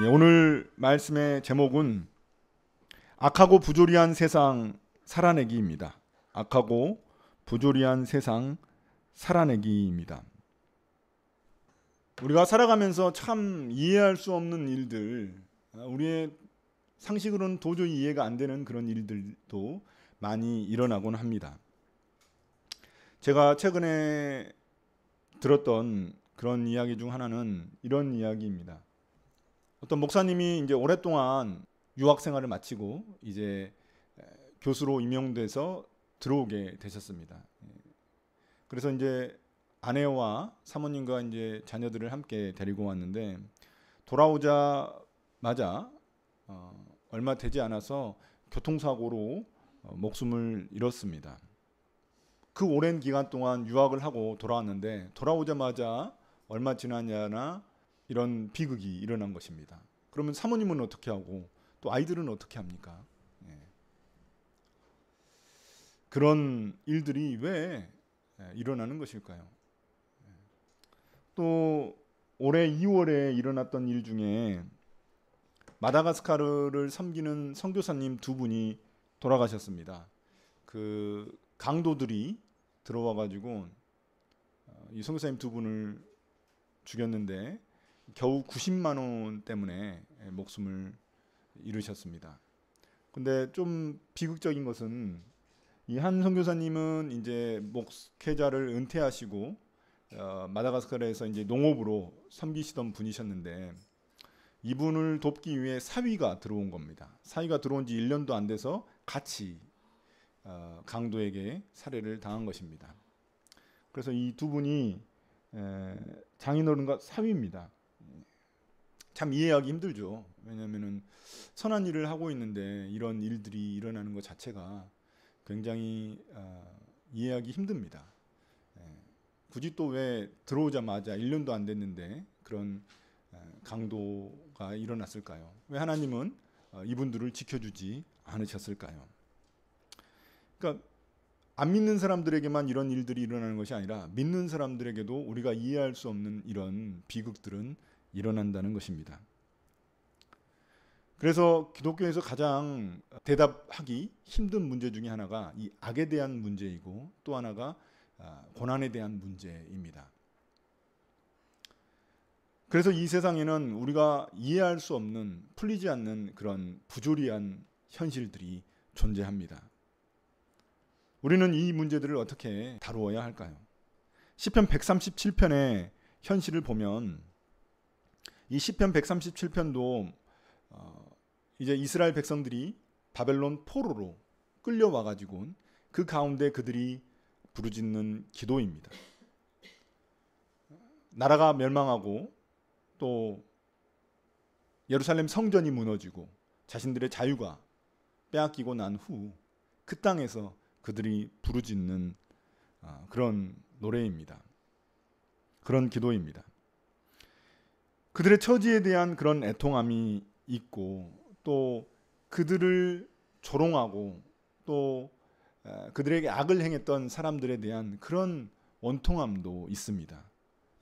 오늘 말씀의 제목은 악하고 부조리한 세상 살아내기입니다. 악하고 부조리한 세상 살아내기입니다. 우리가 살아가면서 참 이해할 수 없는 일들, 우리의 상식으로는 도저히 이해가 안 되는 그런 일들도 많이 일어나곤 합니다. 제가 최근에 들었던 그런 이야기 중 하나는 이런 이야기입니다. 어떤 목사님이 이제 오랫동안 유학 생활을 마치고 이제 교수로 임용돼서 들어오게 되셨습니다. 그래서 이제 아내와 사모님과 이제 자녀들을 함께 데리고 왔는데 돌아오자마자 얼마 되지 않아서 교통사고로 목숨을 잃었습니다. 그 오랜 기간 동안 유학을 하고 돌아왔는데 돌아오자마자 얼마 지나냐나 이런 비극이 일어난 것입니다. 그러면 사모님은 어떻게 하고 또 아이들은 어떻게 합니까? 그런 일들이 왜 일어나는 것일까요? 또 올해 2월에 일어났던 일 중에 마다가스카르를 섬기는 선교사님 두 분이 돌아가셨습니다. 그 강도들이 들어와 가지고 이 선교사님 두 분을 죽였는데 겨우 90만 원 때문에 목숨을 잃으셨습니다. 근데 좀 비극적인 것은 이 한 선교사님은 이제 목회자를 은퇴하시고 마다가스카르에서 이제 농업으로 섬기시던 분이셨는데 이분을 돕기 위해 사위가 들어온 겁니다. 사위가 들어온 지 1년도 안 돼서 같이 강도에게 살해를 당한 것입니다. 그래서 이 두 분이 장인어른과 사위입니다. 참 이해하기 힘들죠. 왜냐하면은 선한 일을 하고 있는데 이런 일들이 일어나는 것 자체가 굉장히 이해하기 힘듭니다. 굳이 또 왜 들어오자마자 1년도 안 됐는데 그런 강도가 일어났을까요? 왜 하나님은 이분들을 지켜주지 않으셨을까요? 그러니까 안 믿는 사람들에게만 이런 일들이 일어나는 것이 아니라 믿는 사람들에게도 우리가 이해할 수 없는 이런 비극들은 일어난다는 것입니다. 그래서 기독교에서 가장 대답하기 힘든 문제 중에 하나가 이 악에 대한 문제이고 또 하나가 고난에 대한 문제입니다. 그래서 이 세상에는 우리가 이해할 수 없는 풀리지 않는 그런 부조리한 현실들이 존재합니다. 우리는 이 문제들을 어떻게 다루어야 할까요? 시편 137편의 현실을 보면 이 시편 137편도 이제 이스라엘 백성들이 바벨론 포로로 끌려와 가지고 그 가운데 그들이 부르짖는 기도입니다. 나라가 멸망하고 또 예루살렘 성전이 무너지고 자신들의 자유가 빼앗기고 난 후 그 땅에서 그들이 부르짖는 그런 노래입니다. 그런 기도입니다. 그들의 처지에 대한 그런 애통함이 있고 또 그들을 조롱하고 또 그들에게 악을 행했던 사람들에 대한 그런 원통함도 있습니다.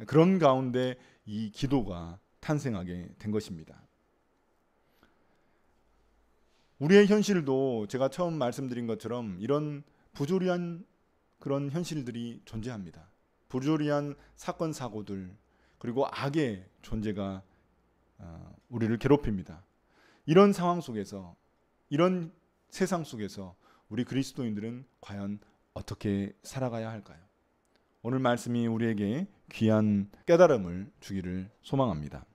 그런 가운데 이 기도가 탄생하게 된 것입니다. 우리의 현실도 제가 처음 말씀드린 것처럼 이런 부조리한 그런 현실들이 존재합니다. 부조리한 사건 사고들 그리고 악의 존재가 우리를 괴롭힙니다. 이런 상황 속에서 이런 세상 속에서 우리 그리스도인들은 과연 어떻게 살아가야 할까요? 오늘 말씀이 우리에게 귀한 깨달음을 주기를 소망합니다.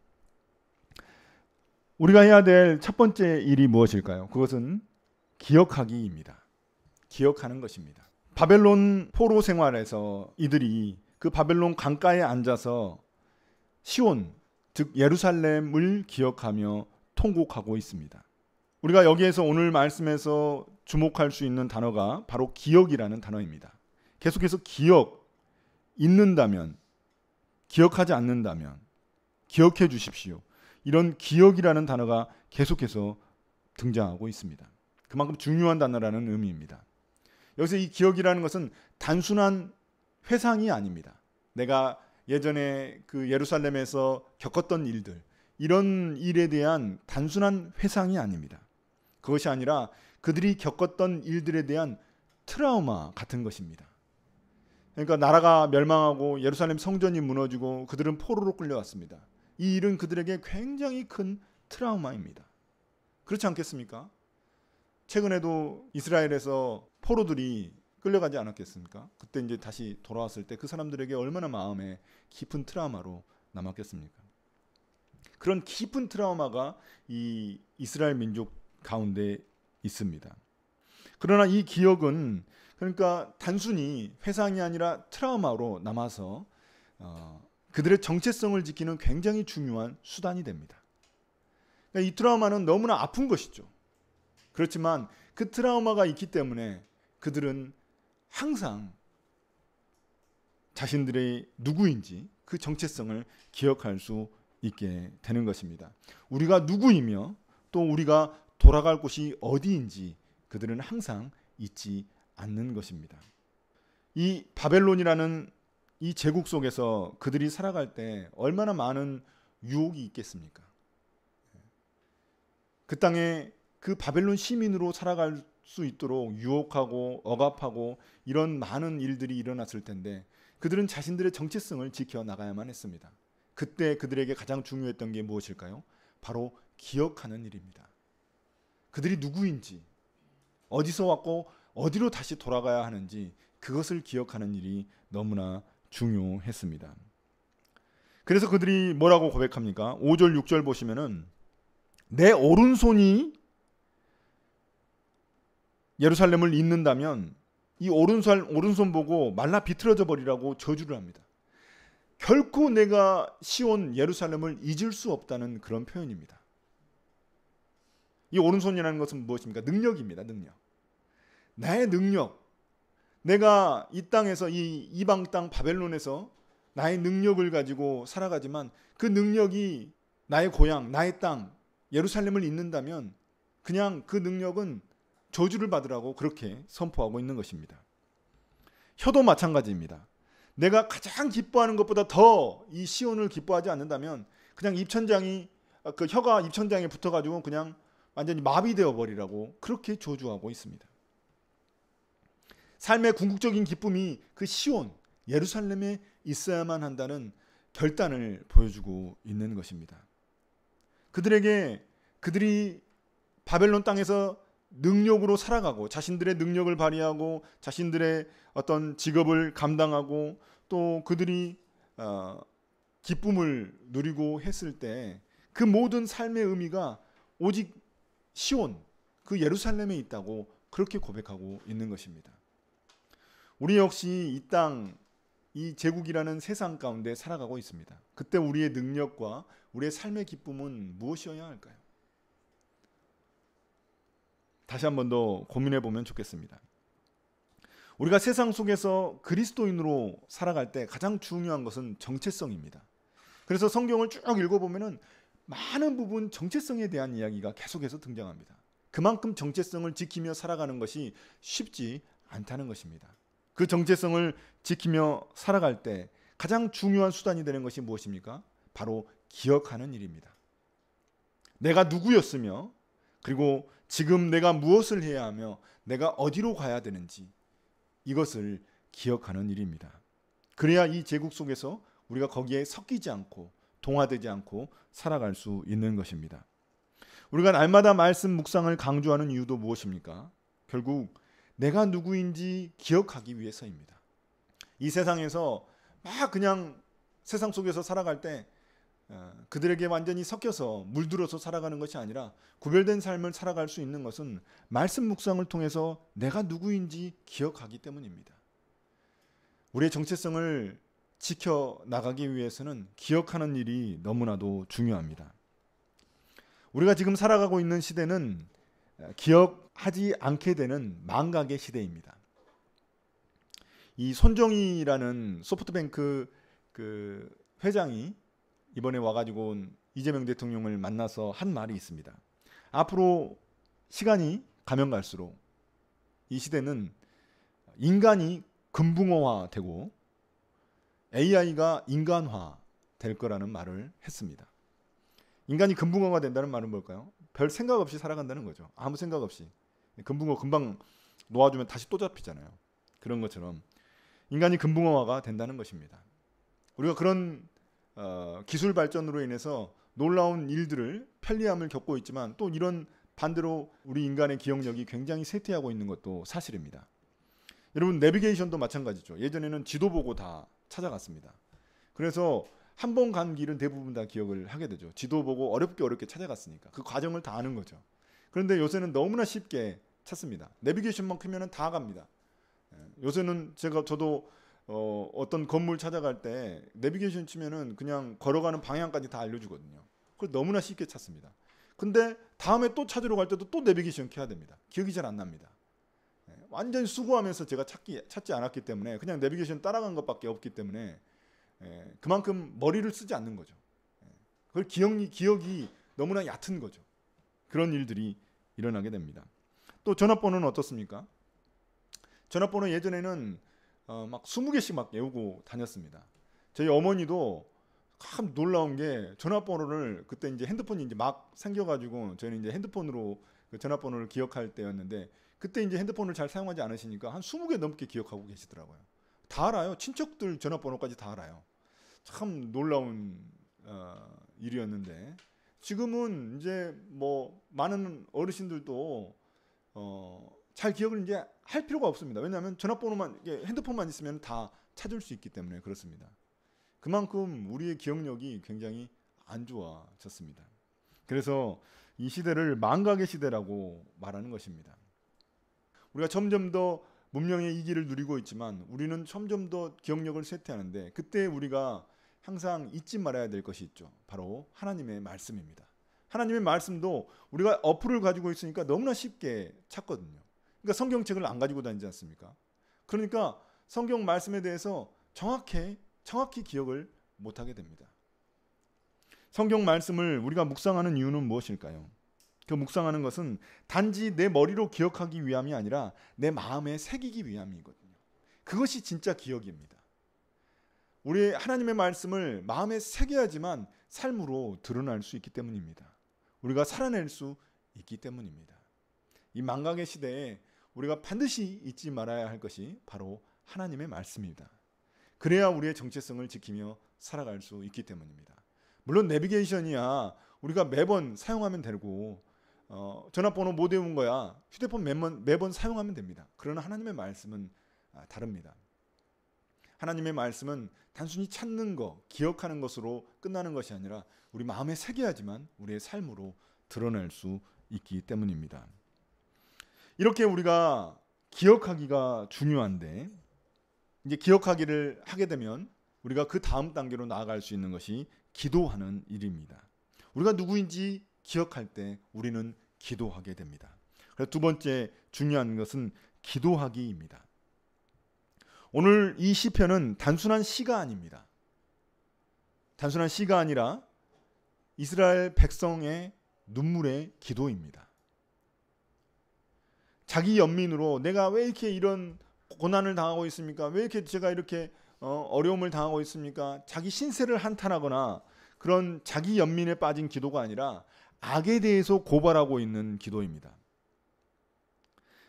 우리가 해야 될 첫 번째 일이 무엇일까요? 그것은 기억하기입니다. 기억하는 것입니다. 바벨론 포로 생활에서 이들이 그 바벨론 강가에 앉아서 시온, 즉 예루살렘을 기억하며 통곡하고 있습니다. 우리가 여기에서 오늘 말씀에서 주목할 수 있는 단어가 바로 기억이라는 단어입니다. 계속해서 기억, 잊는다면, 기억하지 않는다면 기억해 주십시오. 이런 기억이라는 단어가 계속해서 등장하고 있습니다. 그만큼 중요한 단어라는 의미입니다. 여기서 이 기억이라는 것은 단순한 회상이 아닙니다. 내가 예전에 그 예루살렘에서 겪었던 일들, 이런 일에 대한 단순한 회상이 아닙니다. 그것이 아니라 그들이 겪었던 일들에 대한 트라우마 같은 것입니다. 그러니까 나라가 멸망하고 예루살렘 성전이 무너지고 그들은 포로로 끌려왔습니다. 이 일은 그들에게 굉장히 큰 트라우마입니다. 그렇지 않겠습니까? 최근에도 이스라엘에서 포로들이 끌려가지 않았겠습니까? 그때 이제 다시 돌아왔을 때 그 사람들에게 얼마나 마음에 깊은 트라우마로 남았겠습니까? 그런 깊은 트라우마가 이 이스라엘 민족 가운데 있습니다. 그러나 이 기억은 그러니까 단순히 회상이 아니라 트라우마로 남아서 그들의 정체성을 지키는 굉장히 중요한 수단이 됩니다. 그러니까 이 트라우마는 너무나 아픈 것이죠. 그렇지만 그 트라우마가 있기 때문에 그들은 항상 자신들의 누구인지 그 정체성을 기억할 수 있게 되는 것입니다. 우리가 누구이며 또 우리가 돌아갈 곳이 어디인지 그들은 항상 잊지 않는 것입니다. 이 바벨론이라는 이 제국 속에서 그들이 살아갈 때 얼마나 많은 유혹이 있겠습니까? 그 땅에 그 바벨론 시민으로 살아갈 수 있도록 유혹하고 억압하고 이런 많은 일들이 일어났을 텐데 그들은 자신들의 정체성을 지켜나가야만 했습니다. 그때 그들에게 가장 중요했던 게 무엇일까요? 바로 기억하는 일입니다. 그들이 누구인지, 어디서 왔고 어디로 다시 돌아가야 하는지 그것을 기억하는 일이 너무나 중요했습니다. 그래서 그들이 뭐라고 고백합니까? 5절 6절 보시면은 내 오른손이 예루살렘을 잇는다면 이 오른손 보고 말라 비틀어져 버리라고 저주를 합니다. 결코 내가 시온 예루살렘을 잊을 수 없다는 그런 표현입니다. 이 오른손이라는 것은 무엇입니까? 능력입니다. 능력. 나의 능력. 내가 이 땅에서 이 이방 땅 바벨론에서 나의 능력을 가지고 살아가지만 그 능력이 나의 고향, 나의 땅 예루살렘을 잇는다면 그냥 그 능력은 저주를 받으라고 그렇게 선포하고 있는 것입니다. 혀도 마찬가지입니다. 내가 가장 기뻐하는 것보다 더 이 시온을 기뻐하지 않는다면 그냥 입천장이 그 혀가 입천장에 붙어가지고 그냥 완전히 마비되어 버리라고 그렇게 저주하고 있습니다. 삶의 궁극적인 기쁨이 그 시온 예루살렘에 있어야만 한다는 결단을 보여주고 있는 것입니다. 그들이 바벨론 땅에서 능력으로 살아가고 자신들의 능력을 발휘하고 자신들의 어떤 직업을 감당하고 또 그들이 기쁨을 누리고 했을 때 그 모든 삶의 의미가 오직 시온 그 예루살렘에 있다고 그렇게 고백하고 있는 것입니다. 우리 역시 이 땅, 이 제국이라는 세상 가운데 살아가고 있습니다. 그때 우리의 능력과 우리의 삶의 기쁨은 무엇이어야 할까요? 다시 한 번 더 고민해 보면 좋겠습니다. 우리가 세상 속에서 그리스도인으로 살아갈 때 가장 중요한 것은 정체성입니다. 그래서 성경을 쭉 읽어보면 많은 부분 정체성에 대한 이야기가 계속해서 등장합니다. 그만큼 정체성을 지키며 살아가는 것이 쉽지 않다는 것입니다. 그 정체성을 지키며 살아갈 때 가장 중요한 수단이 되는 것이 무엇입니까? 바로 기억하는 일입니다. 내가 누구였으며 그리고 지금 내가 무엇을 해야 하며 내가 어디로 가야 되는지 이것을 기억하는 일입니다. 그래야 이 제국 속에서 우리가 거기에 섞이지 않고 동화되지 않고 살아갈 수 있는 것입니다. 우리가 날마다 말씀 묵상을 강조하는 이유도 무엇입니까? 결국 내가 누구인지 기억하기 위해서입니다. 이 세상에서 막 그냥 세상 속에서 살아갈 때 그들에게 완전히 섞여서 물들어서 살아가는 것이 아니라 구별된 삶을 살아갈 수 있는 것은 말씀 묵상을 통해서 내가 누구인지 기억하기 때문입니다. 우리의 정체성을 지켜나가기 위해서는 기억하는 일이 너무나도 중요합니다. 우리가 지금 살아가고 있는 시대는 기억하지 않게 되는 망각의 시대입니다. 이 손정희라는 소프트뱅크 그 회장이 이번에 와가지고 이재명 대통령을 만나서 한 말이 있습니다. 앞으로 시간이 가면 갈수록 이 시대는 인간이 금붕어화되고 AI가 인간화 될 거라는 말을 했습니다. 인간이 금붕어가 된다는 말은 뭘까요? 별 생각 없이 살아간다는 거죠. 아무 생각 없이. 금붕어 금방 놓아주면 다시 또 잡히잖아요. 그런 것처럼 인간이 금붕어화가 된다는 것입니다. 우리가 그런 기술 발전으로 인해서 놀라운 일들을 편리함을 겪고 있지만 또 이런 반대로 우리 인간의 기억력이 굉장히 쇠퇴하고 있는 것도 사실입니다. 여러분 내비게이션도 마찬가지죠. 예전에는 지도 보고 다 찾아갔습니다. 그래서 한 번 간 길은 대부분 다 기억을 하게 되죠. 지도 보고 어렵게 찾아갔으니까 그 과정을 다 아는 거죠. 그런데 요새는 너무나 쉽게 찾습니다. 내비게이션만 크면 다 갑니다. 요새는 저도 어떤 건물 찾아갈 때 내비게이션 치면은 그냥 걸어가는 방향까지 다 알려주거든요. 그걸 너무나 쉽게 찾습니다. 근데 다음에 또 찾으러 갈 때도 또 내비게이션 켜야 됩니다. 기억이 잘 안 납니다. 완전히 수고하면서 제가 찾지 않았기 때문에 그냥 내비게이션 따라간 것밖에 없기 때문에 그만큼 머리를 쓰지 않는 거죠. 그걸 기억이 너무나 얕은 거죠. 그런 일들이 일어나게 됩니다. 또 전화번호는 어떻습니까? 전화번호 예전에는 막 20개씩 막 외우고 다녔습니다. 저희 어머니도 참 놀라운 게 전화번호를 그때 이제 핸드폰이 이제 막 생겨가지고 저희는 이제 핸드폰으로 그 전화번호를 기억할 때였는데 그때 이제 핸드폰을 잘 사용하지 않으시니까 한 20개 넘게 기억하고 계시더라고요. 다 알아요. 친척들 전화번호까지 다 알아요. 참 놀라운 일이었는데 지금은 이제 뭐 많은 어르신들도 잘 기억을 이제 할 필요가 없습니다. 왜냐하면 전화번호만 핸드폰만 있으면 다 찾을 수 있기 때문에 그렇습니다. 그만큼 우리의 기억력이 굉장히 안 좋아졌습니다. 그래서 이 시대를 망각의 시대라고 말하는 것입니다. 우리가 점점 더 문명의 이기를 누리고 있지만 우리는 점점 더 기억력을 쇠퇴하는데 그때 우리가 항상 잊지 말아야 될 것이 있죠. 바로 하나님의 말씀입니다. 하나님의 말씀도 우리가 어플을 가지고 있으니까 너무나 쉽게 찾거든요. 그러니까 성경책을 안 가지고 다니지 않습니까? 그러니까 성경 말씀에 대해서 정확히 기억을 못하게 됩니다. 성경 말씀을 우리가 묵상하는 이유는 무엇일까요? 그 묵상하는 것은 단지 내 머리로 기억하기 위함이 아니라 내 마음에 새기기 위함이거든요. 그것이 진짜 기억입니다. 우리 하나님의 말씀을 마음에 새겨야지만 삶으로 드러날 수 있기 때문입니다. 우리가 살아낼 수 있기 때문입니다. 이 망각의 시대에 우리가 반드시 잊지 말아야 할 것이 바로 하나님의 말씀입니다. 그래야 우리의 정체성을 지키며 살아갈 수 있기 때문입니다. 물론 내비게이션이야 우리가 매번 사용하면 되고 전화번호 못 외운 거야 휴대폰 매번 사용하면 됩니다. 그러나 하나님의 말씀은 다릅니다. 하나님의 말씀은 단순히 찾는 것, 기억하는 것으로 끝나는 것이 아니라 우리 마음에 새겨야지만 우리의 삶으로 드러낼 수 있기 때문입니다. 이렇게 우리가 기억하기가 중요한데 이제 기억하기를 하게 되면 우리가 그 다음 단계로 나아갈 수 있는 것이 기도하는 일입니다. 우리가 누구인지 기억할 때 우리는 기도하게 됩니다. 그래서 두 번째 중요한 것은 기도하기입니다. 오늘 이 시편은 단순한 시가 아닙니다. 단순한 시가 아니라 이스라엘 백성의 눈물의 기도입니다. 자기 연민으로 내가 왜 이렇게 이런 고난을 당하고 있습니까? 왜 이렇게 제가 이렇게 어려움을 당하고 있습니까? 자기 신세를 한탄하거나 그런 자기 연민에 빠진 기도가 아니라 악에 대해서 고발하고 있는 기도입니다.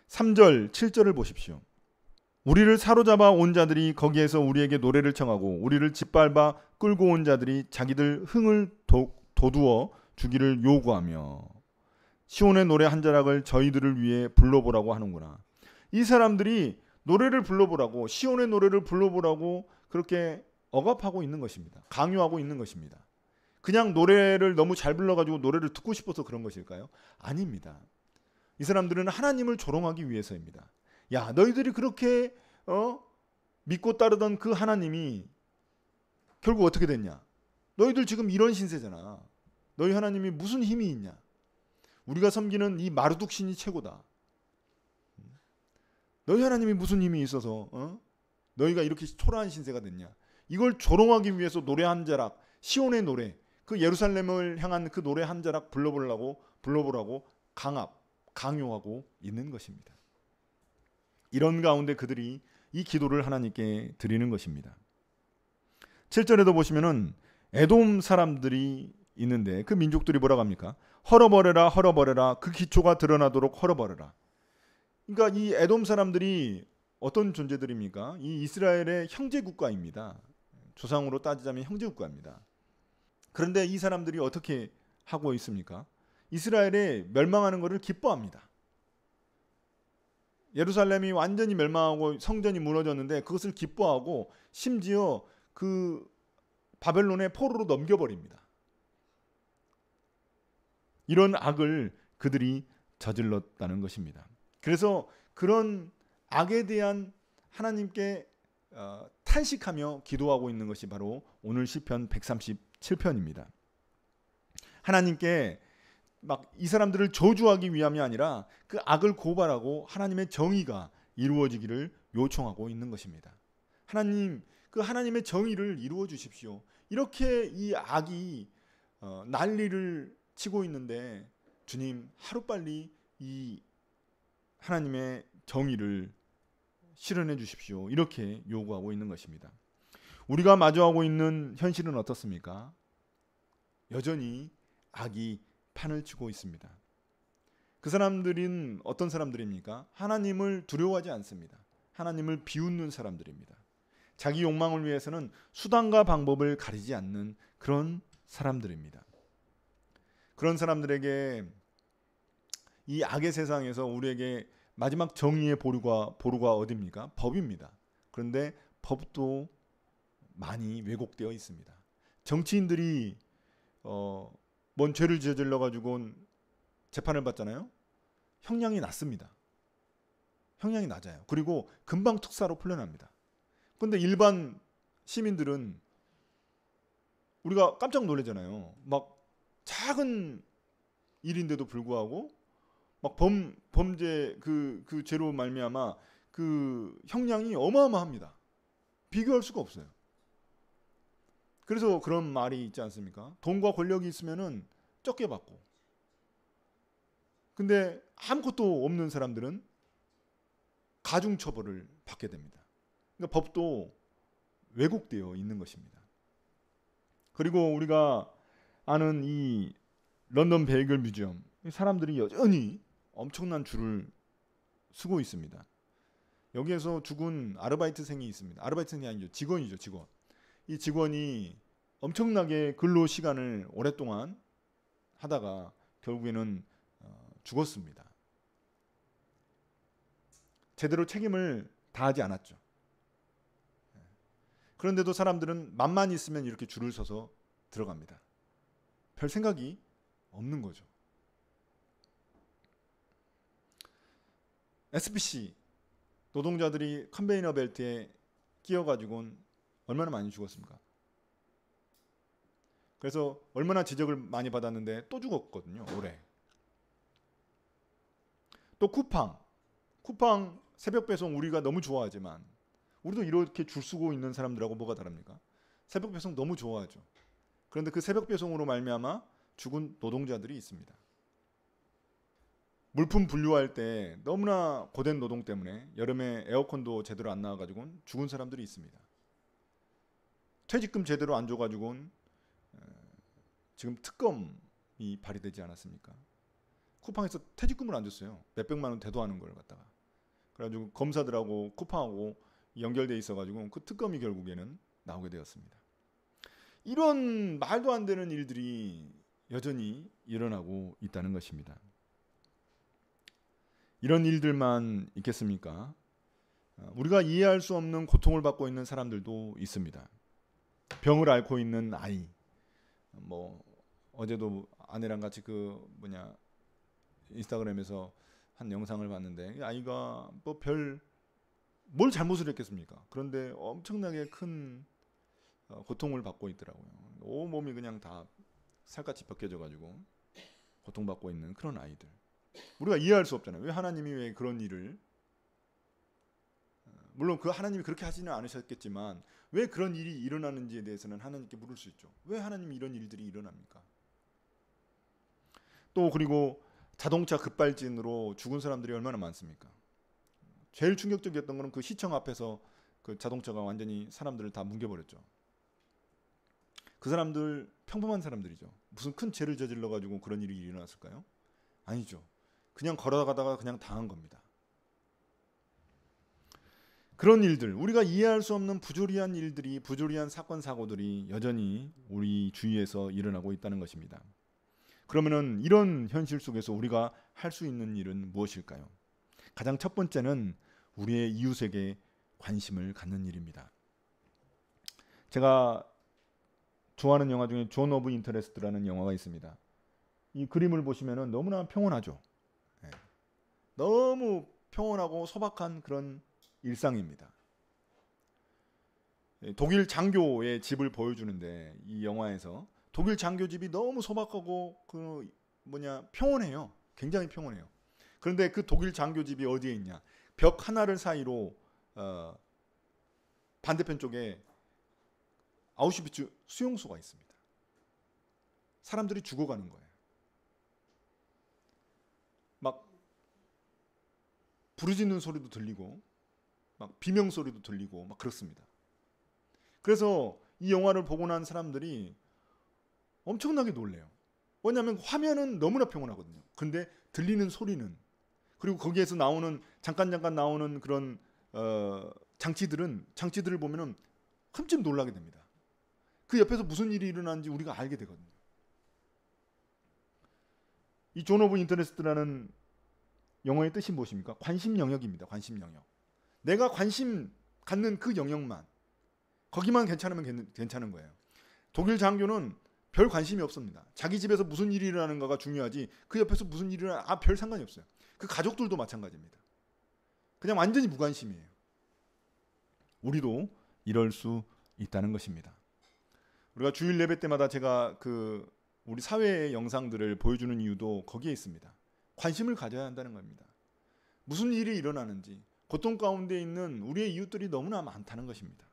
3절, 7절을 보십시오. 우리를 사로잡아 온 자들이 거기에서 우리에게 노래를 청하고 우리를 짓밟아 끌고 온 자들이 자기들 흥을 돋우어 주기를 요구하며 시온의 노래 한 자락을 저희들을 위해 불러보라고 하는구나. 이 사람들이 노래를 불러보라고 시온의 노래를 불러보라고 그렇게 억압하고 있는 것입니다. 강요하고 있는 것입니다. 그냥 노래를 너무 잘 불러가지고 노래를 듣고 싶어서 그런 것일까요? 아닙니다. 이 사람들은 하나님을 조롱하기 위해서입니다. 야, 너희들이 그렇게 믿고 따르던 그 하나님이 결국 어떻게 됐냐? 너희들 지금 이런 신세잖아. 너희 하나님이 무슨 힘이 있냐? 우리가 섬기는 이 마르둑 신이 최고다. 너희 하나님이 무슨 힘이 있어서 너희가 이렇게 초라한 신세가 됐냐? 이걸 조롱하기 위해서 노래 한 자락, 시온의 노래, 그 예루살렘을 향한 그 노래 한 자락 불러보라고 강요하고 있는 것입니다. 이런 가운데 그들이 이 기도를 하나님께 드리는 것입니다. 7절에도 보시면은 에돔 사람들이 있는데 그 민족들이 뭐라고 합니까? 헐어버려라 헐어버려라 그 기초가 드러나도록 헐어버려라. 그러니까 이 에돔 사람들이 어떤 존재들입니까? 이 이스라엘의 형제 국가입니다. 조상으로 따지자면 형제 국가입니다. 그런데 이 사람들이 어떻게 하고 있습니까? 이스라엘이 멸망하는 것을 기뻐합니다. 예루살렘이 완전히 멸망하고 성전이 무너졌는데 그것을 기뻐하고 심지어 그 바벨론의 포로로 넘겨버립니다. 이런 악을 그들이 저질렀다는 것입니다. 그래서 그런 악에 대한 하나님께 탄식하며 기도하고 있는 것이 바로 오늘 시편 137편입니다. 하나님께 막 이 사람들을 저주하기 위함이 아니라 그 악을 고발하고 하나님의 정의가 이루어지기를 요청하고 있는 것입니다. 하나님, 그 하나님의 정의를 이루어 주십시오. 이렇게 이 악이 난리를 치고 있는데 주님 하루빨리 이 하나님의 정의를 실현해 주십시오. 이렇게 요구하고 있는 것입니다. 우리가 마주하고 있는 현실은 어떻습니까? 여전히 악이 판을 치고 있습니다. 그 사람들은 어떤 사람들입니까? 하나님을 두려워하지 않습니다. 하나님을 비웃는 사람들입니다. 자기 욕망을 위해서는 수단과 방법을 가리지 않는 그런 사람들입니다. 그런 사람들에게 이 악의 세상에서 우리에게 마지막 정의의 보루가 어디입니까? 법입니다. 그런데 법도 많이 왜곡되어 있습니다. 정치인들이 뭔 죄를 저질러 가지고 재판을 받잖아요. 형량이 낮습니다. 형량이 낮아요. 그리고 금방 특사로 풀려납니다. 그런데 일반 시민들은 우리가 깜짝 놀라잖아요. 막 작은 일인데도 불구하고 막 범죄 그 죄로 말미암아 그 형량이 어마어마합니다. 비교할 수가 없어요. 그래서 그런 말이 있지 않습니까? 돈과 권력이 있으면은 적게 받고, 근데 아무것도 없는 사람들은 가중 처벌을 받게 됩니다. 그러니까 법도 왜곡되어 있는 것입니다. 그리고 우리가 아는 이 런던 베이글 뮤지엄, 사람들이 여전히 엄청난 줄을 서고 있습니다. 여기에서 죽은 아르바이트생이 있습니다. 아르바이트생이 아니죠. 직원이죠. 직원. 이 직원이 엄청나게 근로 시간을 오랫동안 하다가 결국에는 죽었습니다. 제대로 책임을 다하지 않았죠. 그런데도 사람들은 맘만 있으면 이렇게 줄을 서서 들어갑니다. 별 생각이 없는 거죠. SPC 노동자들이 컨베이너 벨트에 끼어가지고는 얼마나 많이 죽었습니까? 그래서 얼마나 지적을 많이 받았는데 또 죽었거든요. 올해. 또 쿠팡 새벽 배송 우리가 너무 좋아하지만 우리도 이렇게 줄 서고 있는 사람들하고 뭐가 다릅니까? 새벽 배송 너무 좋아하죠. 그런데 그 새벽 배송으로 말미암아 죽은 노동자들이 있습니다. 물품 분류할 때 너무나 고된 노동 때문에 여름에 에어컨도 제대로 안 나와가지고 죽은 사람들이 있습니다. 퇴직금 제대로 안 줘가지고 지금 특검이 발의되지 않았습니까? 쿠팡에서 퇴직금을 안 줬어요. 몇백만 원 대도하는 걸 갖다가. 그래가지고 검사들하고 쿠팡하고 연결돼 있어가지고 그 특검이 결국에는 나오게 되었습니다. 이런 말도 안 되는 일들이 여전히 일어나고 있다는 것입니다. 이런 일들만 있겠습니까? 우리가 이해할 수 없는 고통을 받고 있는 사람들도 있습니다. 병을 앓고 있는 아이. 뭐 어제도 아내랑 같이 인스타그램에서 한 영상을 봤는데 아이가 뭐 뭘 잘못을 했겠습니까? 그런데 엄청나게 큰 고통을 받고 있더라고요. 온 몸이 그냥 다 살갗이 벗겨져 가지고 고통받고 있는 그런 아이들. 우리가 이해할 수 없잖아요. 왜 하나님이 왜 그런 일을, 물론 그 하나님이 그렇게 하지는 않으셨겠지만 왜 그런 일이 일어나는지에 대해서는 하나님께 물을 수 있죠. 왜 하나님이 이런 일들이 일어납니까? 또 그리고 자동차 급발진으로 죽은 사람들이 얼마나 많습니까? 제일 충격적이었던 것은 그 시청 앞에서 그 자동차가 완전히 사람들을 다 뭉개버렸죠. 그 사람들 평범한 사람들이죠. 무슨 큰 죄를 저질러 가지고 그런 일이 일어났을까요? 아니죠. 그냥 걸어가다가 그냥 당한 겁니다. 그런 일들, 우리가 이해할 수 없는 부조리한 일들이, 부조리한 사건 사고들이 여전히 우리 주위에서 일어나고 있다는 것입니다. 그러면은 이런 현실 속에서 우리가 할 수 있는 일은 무엇일까요? 가장 첫 번째는 우리의 이웃에게 관심을 갖는 일입니다. 제가 좋아하는 영화 중에 존 오브 인터레스트라는 영화가 있습니다. 이 그림을 보시면은 너무나 평온하죠. 네. 너무 평온하고 소박한 그런 일상입니다. 독일 장교의 집을 보여주는데 이 영화에서 독일 장교 집이 너무 소박하고 평온해요. 굉장히 평온해요. 그런데 그 독일 장교 집이 어디에 있냐? 벽 하나를 사이로 반대편 쪽에 아우슈비츠 수용소가 있습니다. 사람들이 죽어가는 거예요. 막 부르짖는 소리도 들리고 막 비명 소리도 들리고 막 그렇습니다. 그래서 이 영화를 보고 난 사람들이 엄청나게 놀래요. 왜냐하면 화면은 너무나 평온하거든요. 근데 들리는 소리는, 그리고 거기에서 나오는 잠깐 나오는 그런 장치들을 보면은 흠집 놀라게 됩니다. 그 옆에서 무슨 일이 일어나는지 우리가 알게 되거든요. 이 존 오브 인터레스트라는 영어의 뜻이 무엇입니까? 관심 영역입니다. 관심 영역. 내가 관심 갖는 그 영역만, 거기만 괜찮으면 괜찮은 거예요. 독일 장교는 별 관심이 없습니다. 자기 집에서 무슨 일이 일어나는가가 중요하지 그 옆에서 무슨 일이 일어나 별 상관이 없어요. 그 가족들도 마찬가지입니다. 그냥 완전히 무관심이에요. 우리도 이럴 수 있다는 것입니다. 우리가 주일 예배 때마다 제가 우리 사회의 영상들을 보여주는 이유도 거기에 있습니다. 관심을 가져야 한다는 겁니다. 무슨 일이 일어나는지, 고통 가운데 있는 우리의 이웃들이 너무나 많다는 것입니다.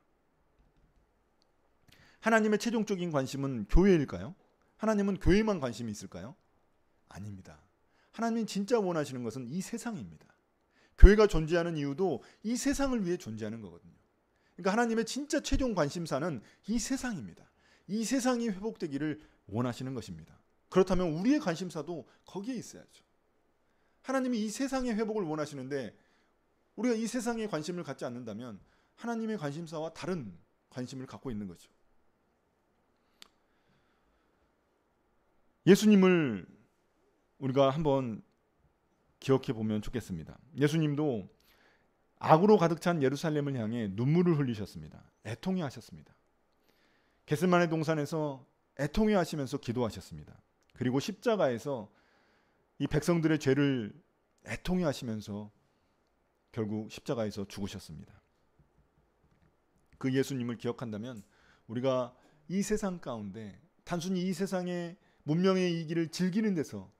하나님의 최종적인 관심은 교회일까요? 하나님은 교회만 관심이 있을까요? 아닙니다. 하나님이 진짜 원하시는 것은 이 세상입니다. 교회가 존재하는 이유도 이 세상을 위해 존재하는 거거든요. 그러니까 하나님의 진짜 최종 관심사는 이 세상입니다. 이 세상이 회복되기를 원하시는 것입니다. 그렇다면 우리의 관심사도 거기에 있어야죠. 하나님이 이 세상의 회복을 원하시는데 우리가 이 세상에 관심을 갖지 않는다면 하나님의 관심사와 다른 관심을 갖고 있는 거죠. 예수님을 우리가 한번 기억해 보면 좋겠습니다. 예수님도 악으로 가득 찬 예루살렘을 향해 눈물을 흘리셨습니다. 애통해 하셨습니다. 겟세마네 동산에서 애통해 하시면서 기도하셨습니다. 그리고 십자가에서 이 백성들의 죄를 애통해 하시면서 결국 십자가에서 죽으셨습니다. 그 예수님을 기억한다면 우리가 이 세상 가운데 단순히 이 세상의 문명의 이기를 즐기는 데서,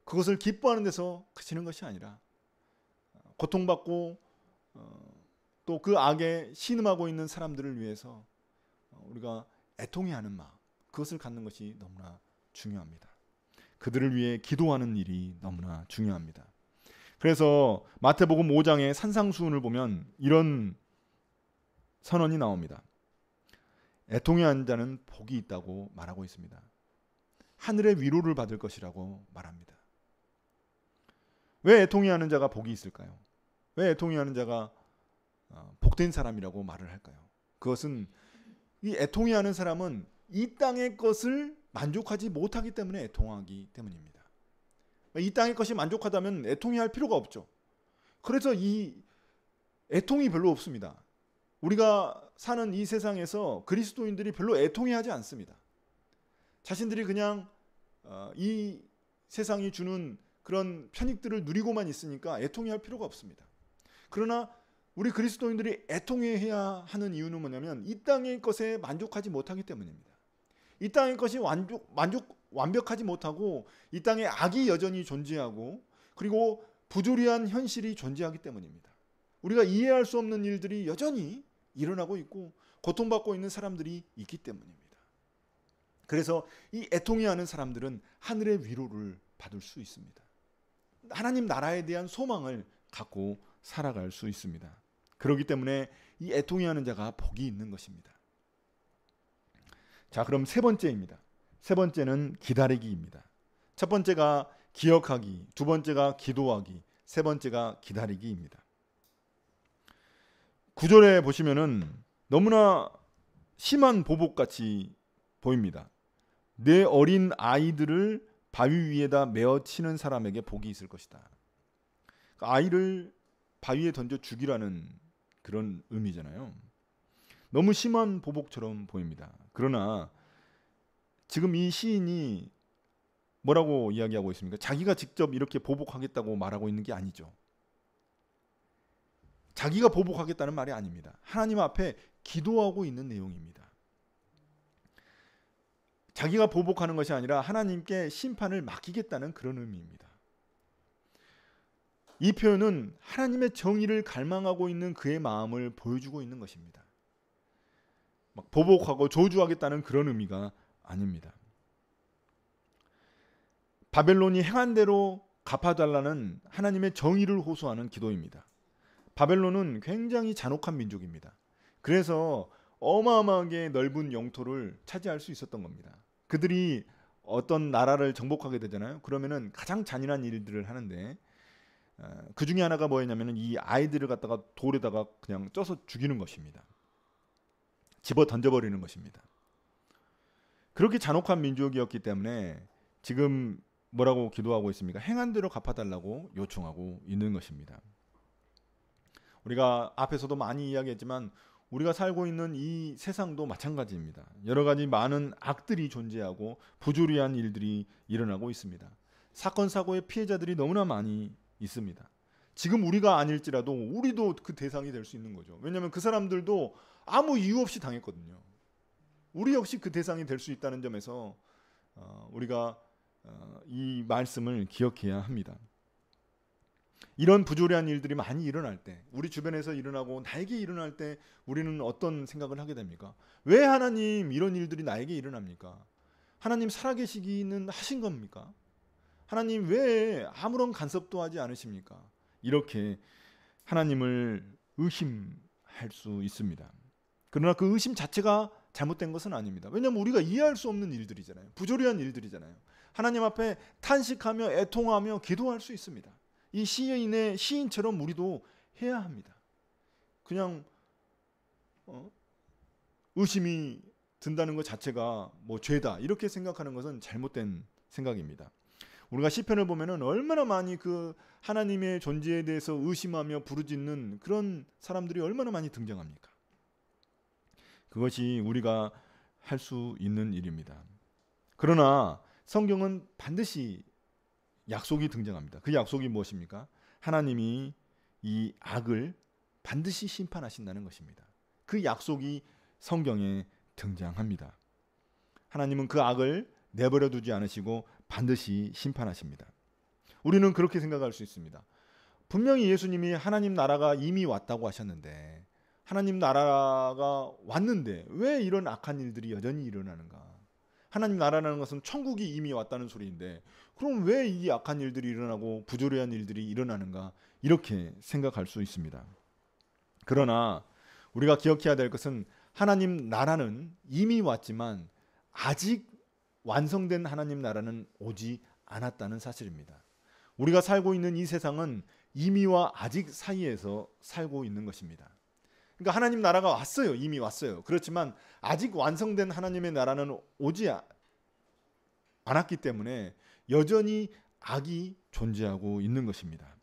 그것을 기뻐하는 데서 그치는 것이 아니라 고통받고 또 그 악에 신음하고 있는 사람들을 위해서 우리가 애통해하는 마음, 그것을 갖는 것이 너무나 중요합니다. 그들을 위해 기도하는 일이 너무나 중요합니다. 그래서 마태복음 5장의 산상수훈을 보면 이런 선언이 나옵니다. 애통해하는 자는 복이 있다고 말하고 있습니다. 하늘의 위로를 받을 것이라고 말합니다. 왜 애통해하는 자가 복이 있을까요? 왜 애통해하는 자가 복된 사람이라고 말을 할까요? 그것은 이 애통해하는 사람은 이 땅의 것을 만족하지 못하기 때문에 애통하기 때문입니다. 이 땅의 것이 만족하다면 애통해할 필요가 없죠. 그래서 이 애통이 별로 없습니다. 우리가 사는 이 세상에서 그리스도인들이 별로 애통해하지 않습니다. 자신들이 그냥 이 세상이 주는 그런 편익들을 누리고만 있으니까 애통해할 필요가 없습니다. 그러나 우리 그리스도인들이 애통해야 하는 이유는 뭐냐면 이 땅의 것에 만족하지 못하기 때문입니다. 이 땅의 것이 완벽하지 못하고 이 땅에 악이 여전히 존재하고 그리고 부조리한 현실이 존재하기 때문입니다. 우리가 이해할 수 없는 일들이 여전히 일어나고 있고 고통받고 있는 사람들이 있기 때문입니다. 그래서 이 애통해하는 사람들은 하늘의 위로를 받을 수 있습니다. 하나님 나라에 대한 소망을 갖고 살아갈 수 있습니다. 그렇기 때문에 이 애통해하는 자가 복이 있는 것입니다. 자, 그럼 세 번째입니다. 세 번째는 기다리기입니다. 첫 번째가 기억하기, 두 번째가 기도하기, 세 번째가 기다리기입니다. 9절에 보시면은 너무나 심한 보복같이 보입니다. 내 어린 아이들을 바위 위에다 메어 치는 사람에게 복이 있을 것이다. 아이를 바위에 던져 죽이라는 그런 의미잖아요. 너무 심한 보복처럼 보입니다. 그러나 지금 이 시인이 뭐라고 이야기하고 있습니까? 자기가 직접 이렇게 보복하겠다고 말하고 있는 게 아니죠. 자기가 보복하겠다는 말이 아닙니다. 하나님 앞에 기도하고 있는 내용입니다. 자기가 보복하는 것이 아니라 하나님께 심판을 맡기겠다는 그런 의미입니다. 이 표현은 하나님의 정의를 갈망하고 있는 그의 마음을 보여주고 있는 것입니다. 막 보복하고 저주하겠다는 그런 의미가 아닙니다. 바벨론이 행한 대로 갚아달라는 하나님의 정의를 호소하는 기도입니다. 바벨론은 굉장히 잔혹한 민족입니다. 그래서 어마어마하게 넓은 영토를 차지할 수 있었던 겁니다. 그들이 어떤 나라를 정복하게 되잖아요. 그러면은 가장 잔인한 일들을 하는데 그 중에 하나가 뭐였냐면은 이 아이들을 갖다가 돌에다가 그냥 쪄서 죽이는 것입니다. 집어 던져버리는 것입니다. 그렇게 잔혹한 민족이었기 때문에 지금 뭐라고 기도하고 있습니까? 행한 대로 갚아달라고 요청하고 있는 것입니다. 우리가 앞에서도 많이 이야기했지만 우리가 살고 있는 이 세상도 마찬가지입니다. 여러 가지 많은 악들이 존재하고 부조리한 일들이 일어나고 있습니다. 사건 사고의 피해자들이 너무나 많이 있습니다. 지금 우리가 아닐지라도 우리도 그 대상이 될 수 있는 거죠. 왜냐하면 그 사람들도 아무 이유 없이 당했거든요. 우리 역시 그 대상이 될 수 있다는 점에서 우리가 이 말씀을 기억해야 합니다. 이런 부조리한 일들이 많이 일어날 때, 우리 주변에서 일어나고 나에게 일어날 때 우리는 어떤 생각을 하게 됩니까? 왜 하나님 이런 일들이 나에게 일어납니까? 하나님 살아계시기는 하신 겁니까? 하나님 왜 아무런 간섭도 하지 않으십니까? 이렇게 하나님을 의심할 수 있습니다. 그러나 그 의심 자체가 잘못된 것은 아닙니다. 왜냐하면 우리가 이해할 수 없는 일들이잖아요. 부조리한 일들이잖아요. 하나님 앞에 탄식하며 애통하며 기도할 수 있습니다. 이 시인의 시인처럼 우리도 해야 합니다. 그냥 의심이 든다는 것 자체가 뭐 죄다 이렇게 생각하는 것은 잘못된 생각입니다. 우리가 시편을 보면은 얼마나 많이 그 하나님의 존재에 대해서 의심하며 부르짖는 그런 사람들이 얼마나 많이 등장합니까? 그것이 우리가 할 수 있는 일입니다. 그러나 성경은 반드시 약속이 등장합니다. 그 약속이 무엇입니까? 하나님이 이 악을 반드시 심판하신다는 것입니다. 그 약속이 성경에 등장합니다. 하나님은 그 악을 내버려 두지 않으시고 반드시 심판하십니다. 우리는 그렇게 생각할 수 있습니다. 분명히 예수님이 하나님 나라가 이미 왔다고 하셨는데 하나님 나라가 왔는데 왜 이런 악한 일들이 여전히 일어나는가? 하나님 나라라는 것은 천국이 이미 왔다는 소리인데 그럼 왜 이 악한 일들이 일어나고 부조리한 일들이 일어나는가? 이렇게 생각할 수 있습니다. 그러나 우리가 기억해야 될 것은 하나님 나라는 이미 왔지만 아직 완성된 하나님 나라는 오지 않았다는 사실입니다. 우리가 살고 있는 이 세상은 이미와 아직 사이에서 살고 있는 것입니다. 그러니까 하나님 나라가 왔어요. 이미 왔어요. 그렇지만 아직 완성된 하나님의 나라는 오지 않았기 때문에 여전히 악이 존재하고 있는 것입니다.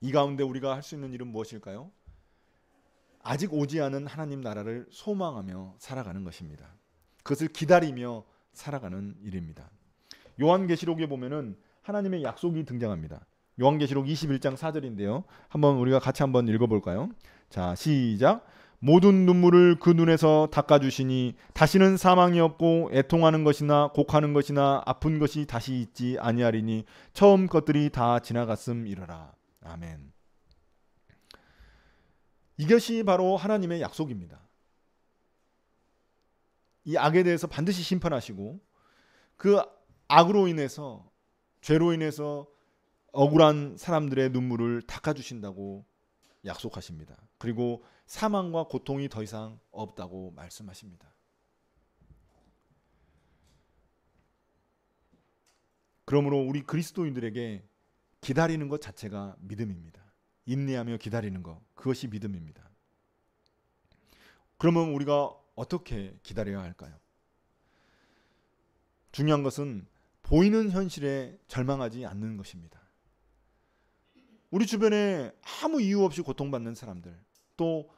이 가운데 우리가 할 수 있는 일은 무엇일까요? 아직 오지 않은 하나님 나라를 소망하며 살아가는 것입니다. 그것을 기다리며 살아가는 일입니다. 요한계시록에 보면은 하나님의 약속이 등장합니다. 요한계시록 21장 4절인데요. 한번 우리가 같이 한번 읽어볼까요? 자, 시작. 모든 눈물을 그 눈에서 닦아주시니 다시는 사망이 없고 애통하는 것이나 곡하는 것이나 아픈 것이 다시 있지 아니하리니 처음 것들이 다 지나갔음이러라. 아멘. 이것이 바로 하나님의 약속입니다. 이 악에 대해서 반드시 심판하시고 그 악으로 인해서 죄로 인해서 억울한 사람들의 눈물을 닦아주신다고 약속하십니다. 그리고 사망과 고통이 더 이상 없다고 말씀하십니다. 그러므로 우리 그리스도인들에게 기다리는 것 자체가 믿음입니다. 인내하며 기다리는 것, 그것이 믿음입니다. 그러면 우리가 어떻게 기다려야 할까요? 중요한 것은 보이는 현실에 절망하지 않는 것입니다. 우리 주변에 아무 이유 없이 고통받는 사람들, 또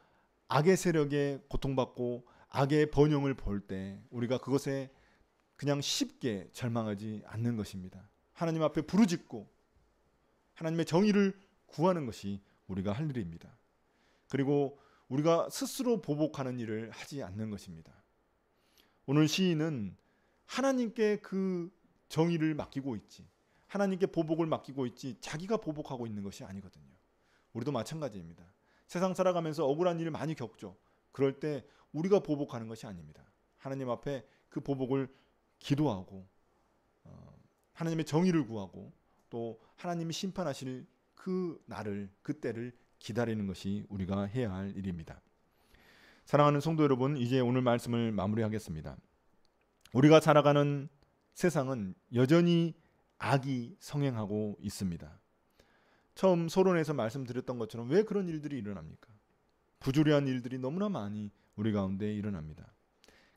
악의 세력에 고통받고 악의 번영을 볼 때 우리가 그것에 그냥 쉽게 절망하지 않는 것입니다. 하나님 앞에 부르짖고 하나님의 정의를 구하는 것이 우리가 할 일입니다. 그리고 우리가 스스로 보복하는 일을 하지 않는 것입니다. 오늘 시인은 하나님께 그 정의를 맡기고 있지, 하나님께 보복을 맡기고 있지 자기가 보복하고 있는 것이 아니거든요. 우리도 마찬가지입니다. 세상 살아가면서 억울한 일을 많이 겪죠. 그럴 때 우리가 보복하는 것이 아닙니다. 하나님 앞에 그 보복을 기도하고 하나님의 정의를 구하고 또 하나님이 심판하실 그 날을, 그 때를 기다리는 것이 우리가 해야 할 일입니다. 사랑하는 성도 여러분, 이제 오늘 말씀을 마무리하겠습니다. 우리가 살아가는 세상은 여전히 악이 성행하고 있습니다. 처음 서론에서 말씀드렸던 것처럼 왜 그런 일들이 일어납니까? 부조리한 일들이 너무나 많이 우리 가운데 일어납니다.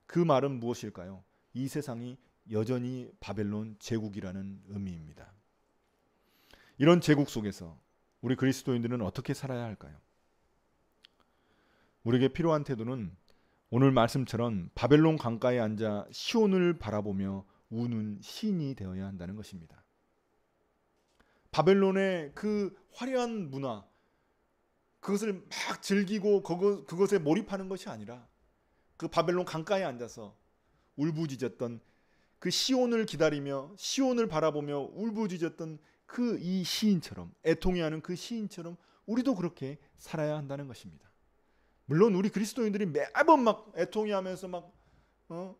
그 말은 무엇일까요? 이 세상이 여전히 바벨론 제국이라는 의미입니다. 이런 제국 속에서 우리 그리스도인들은 어떻게 살아야 할까요? 우리에게 필요한 태도는 오늘 말씀처럼 바벨론 강가에 앉아 시온을 바라보며 우는 시인이 되어야 한다는 것입니다. 바벨론의 그 화려한 문화, 그것을 막 즐기고 그것에 몰입하는 것이 아니라 그 바벨론 강가에 앉아서 울부짖었던 그 시온을 기다리며 시온을 바라보며 울부짖었던 그 이 시인처럼, 애통해하는 그 시인처럼 우리도 그렇게 살아야 한다는 것입니다. 물론 우리 그리스도인들이 매번 막 애통해하면서 막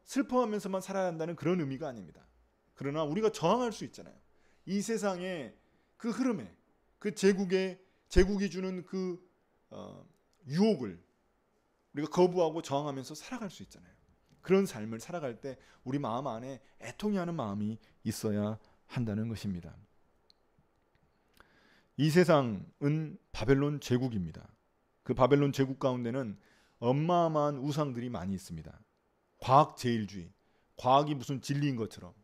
슬퍼하면서만 살아야 한다는 그런 의미가 아닙니다. 그러나 우리가 저항할 수 있잖아요. 이 세상의 그 흐름에, 그 제국이 주는 그 유혹을 우리가 거부하고 저항하면서 살아갈 수 있잖아요. 그런 삶을 살아갈 때 우리 마음 안에 애통해하는 마음이 있어야 한다는 것입니다. 이 세상은 바벨론 제국입니다. 그 바벨론 제국 가운데는 어마어마한 우상들이 많이 있습니다. 과학제일주의, 과학이 무슨 진리인 것처럼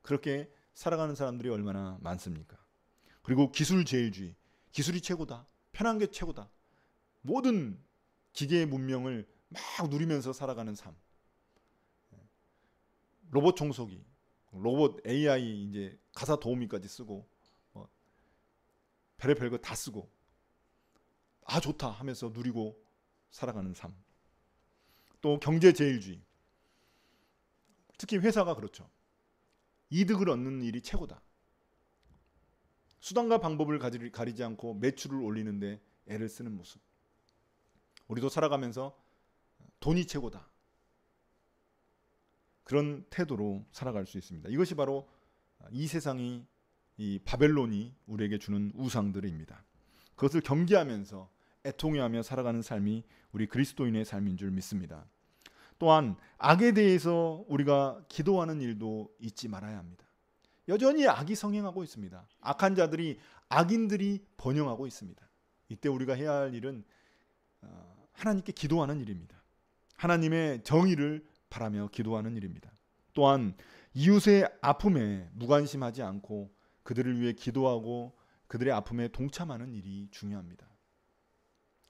그렇게 살아가는 사람들이 얼마나 많습니까? 그리고 기술제일주의, 기술이 최고다, 편한 게 최고다, 모든 기계의 문명을 막 누리면서 살아가는 삶. 로봇 청소기, 로봇 AI 이제 가사 도우미까지 쓰고 별의별 거 다 쓰고 아 좋다 하면서 누리고 살아가는 삶. 또 경제제일주의, 특히 회사가 그렇죠. 이득을 얻는 일이 최고다. 수단과 방법을 가리지 않고 매출을 올리는데 애를 쓰는 모습. 우리도 살아가면서 돈이 최고다. 그런 태도로 살아갈 수 있습니다. 이것이 바로 이 세상이, 이 바벨론이 우리에게 주는 우상들입니다. 그것을 경계하면서 애통해하며 살아가는 삶이 우리 그리스도인의 삶인 줄 믿습니다. 또한 악에 대해서 우리가 기도하는 일도 잊지 말아야 합니다. 여전히 악이 성행하고 있습니다. 악한 자들이, 악인들이 번영하고 있습니다. 이때 우리가 해야 할 일은 하나님께 기도하는 일입니다. 하나님의 정의를 바라며 기도하는 일입니다. 또한 이웃의 아픔에 무관심하지 않고 그들을 위해 기도하고 그들의 아픔에 동참하는 일이 중요합니다.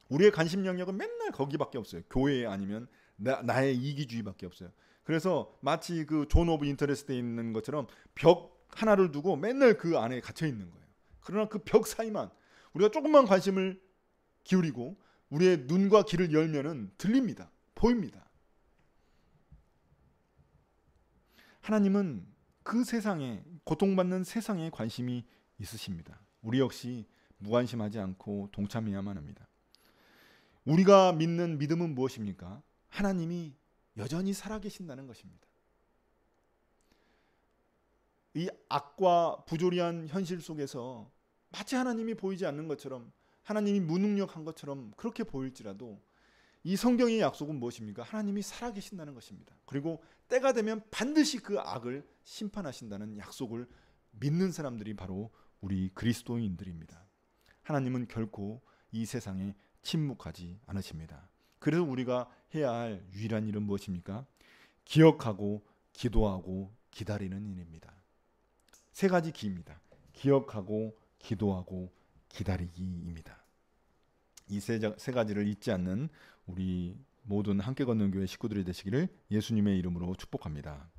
우리의 관심 영역은 맨날 거기밖에 없어요. 교회 아니면 나의 이기주의밖에 없어요. 그래서 마치 그 존 오브 인터레스트에 있는 것처럼 벽 하나를 두고 맨날 그 안에 갇혀 있는 거예요. 그러나 그 벽 사이만 우리가 조금만 관심을 기울이고 우리의 눈과 귀를 열면은 들립니다. 보입니다. 하나님은 그 세상에, 고통받는 세상에 관심이 있으십니다. 우리 역시 무관심하지 않고 동참해야만 합니다. 우리가 믿는 믿음은 무엇입니까? 하나님이 여전히 살아계신다는 것입니다. 이 악과 부조리한 현실 속에서 마치 하나님이 보이지 않는 것처럼, 하나님이 무능력한 것처럼 그렇게 보일지라도 이 성경의 약속은 무엇입니까? 하나님이 살아계신다는 것입니다. 그리고 때가 되면 반드시 그 악을 심판하신다는 약속을 믿는 사람들이 바로 우리 그리스도인들입니다. 하나님은 결코 이 세상에 침묵하지 않으십니다. 그래서 우리가 해야 할 유일한 일은 무엇입니까? 기억하고 기도하고 기다리는 일입니다. 세 가지 기입니다. 기억하고 기도하고 기다리기입니다. 이 세 가지를 잊지 않는 우리 모든 함께 걷는 교회 식구들이 되시기를 예수님의 이름으로 축복합니다.